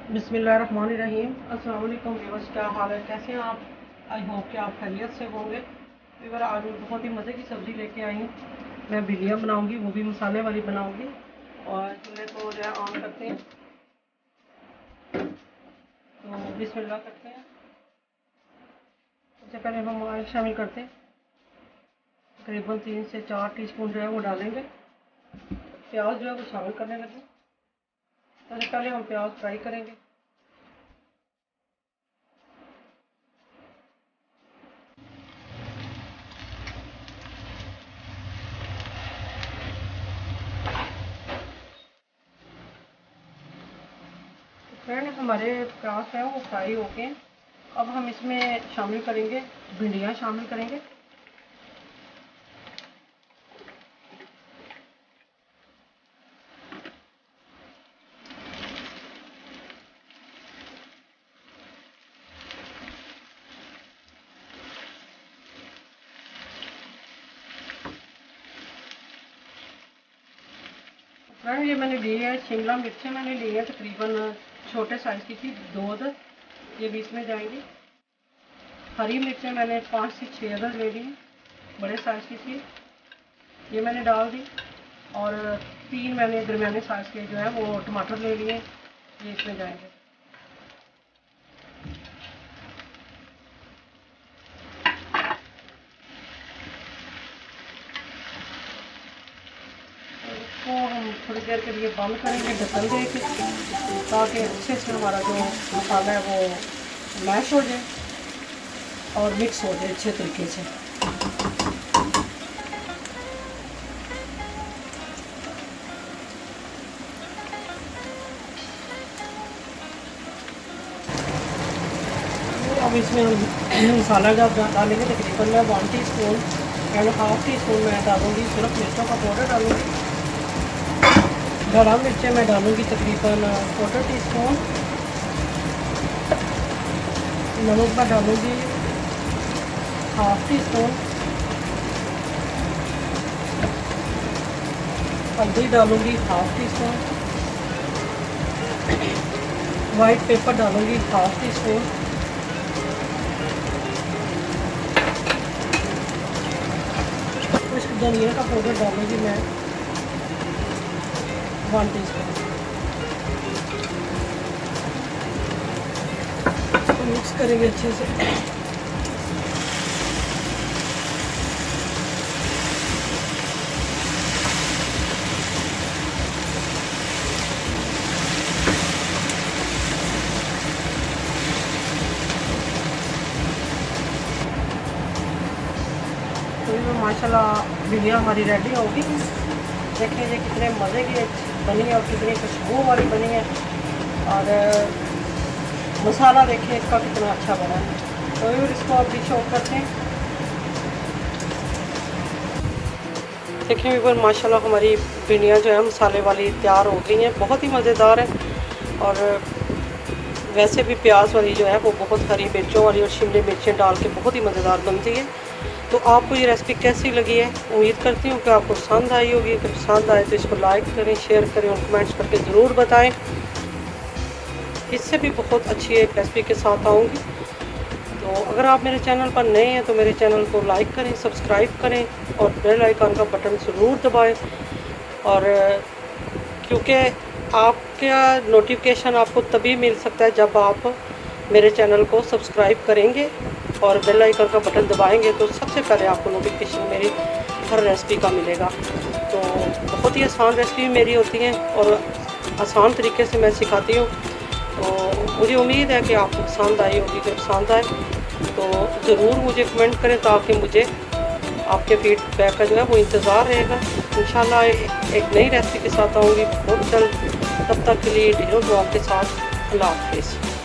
बिस्मिल्लाहिर्रहमानिर्रहीम। अस्सलाम वालेकुम व्यूअर्स, क्या हाल है, कैसे हैं आप? आई होप कि आप खैरियत से होंगे। व्यूअर, आज मैं बहुत ही मज़े की सब्ज़ी लेके आई हूँ। मैं भिंडियाँ बनाऊँगी, वो भी मसाले वाली बनाऊँगी। और चूल्हे को जो है ऑन करते हैं, तो बिस्मिल्लाह करते हैं। सबसे पहले हम ऑयल शामिल करते हैं, तकरीबन 3 से 4 टीस्पून जो है वो डालेंगे। प्याज जो है वो शामिल करने लगे। सबसे पहले हम प्याज फ्राई करेंगे। फ्रेंड, हमारे प्याज है वो फ्राई हो गए। अब हम इसमें शामिल करेंगे, भिंडियाँ शामिल करेंगे। फ्रेंड, ये मैंने ली है शिमला मिर्चें, मैंने ली है तकरीबन छोटे साइज़ की थी, 2 अदद, ये भी इसमें जाएंगी। हरी मिर्चें मैंने 5 से 6 अदद ले ली, बड़े साइज़ की थी, ये मैंने डाल दी। और 3 मैंने दरमियाने साइज़ के जो है वो टमाटर ले लिए, ये इसमें जाएंगे। इसको हम थोड़ी देर के लिए बंद करेंगे ढक्कन दे के, ताकि अच्छे से हमारा जो मसाला है वो मैश हो जाए और मिक्स हो जाए अच्छे तरीके से। अब इसमें हम मसाला जब डालेंगे तकरीबन मैं 1 teaspoon and half tea spoon मैं डालूँगी सिर्फ मिर्चों का पाउडर डालूँगी। हरा मिर्चें मैं डालूँगी तकरीबन 1/4 टीस्पून। नमक मैं डालूँगी हाफ टी स्पून। हल्दी डालूँगी half tea spoon. White paper डालूँगी हाफ टी स्पून। कुछ धनिया का पाउडर डालूँगी मैं 1 टीस्पून। मिक्स करेंगे अच्छे से। तो ये माशाल्लाह भिंडियाँ हमारी रेडी होगी। देखिए ये कितने मज़े की बनी है और कितनी खुशबू वाली बनी है। और मसाला देखिए इसका कितना अच्छा बना है। तो ये इसको अब डिश ऑफ करते हैं। देखिए ऊपर माशाल्लाह हमारी भिंडियाँ जो है मसाले वाली तैयार हो गई हैं, बहुत ही मज़ेदार है। और वैसे भी प्याज वाली जो है वो बहुत हरी मिर्चों वाली और शिमला मिर्चें डाल के बहुत ही मज़ेदार बनती है। तो आपको ये रेसिपी कैसी लगी है? उम्मीद करती हूँ कि आपको पसंद आई होगी। अगर पसंद आए तो इसको लाइक करें, शेयर करें और कमेंट्स करके ज़रूर बताएं। इससे भी बहुत अच्छी एक रेसिपी के साथ आऊँगी। तो अगर आप मेरे चैनल पर नए हैं तो मेरे चैनल को लाइक करें, सब्सक्राइब करें और बेल आइकन का बटन ज़रूर दबाएं। और क्योंकि आपका नोटिफिकेशन आपको तभी मिल सकता है जब आप मेरे चैनल को सब्सक्राइब करेंगे और बेल आइकन का बटन दबाएंगे, तो सबसे पहले आपको नोटिफिकेशन मेरी हर रेसिपी का मिलेगा। तो बहुत ही आसान रेसिपी मेरी होती हैं और आसान तरीके से मैं सिखाती हूँ। तो मुझे उम्मीद है कि आपको पसंद आई होगी। अगर पसंद आए तो ज़रूर मुझे कमेंट करें, ताकि मुझे आपके फीडबैक का जो है वो इंतज़ार रहेगा। इंशाल्लाह एक नई रेसिपी के साथ आऊँगी बहुत जल्द। तब तक के लिए ढेरों दुआओं के साथ अल्लाह हाफ़िज़।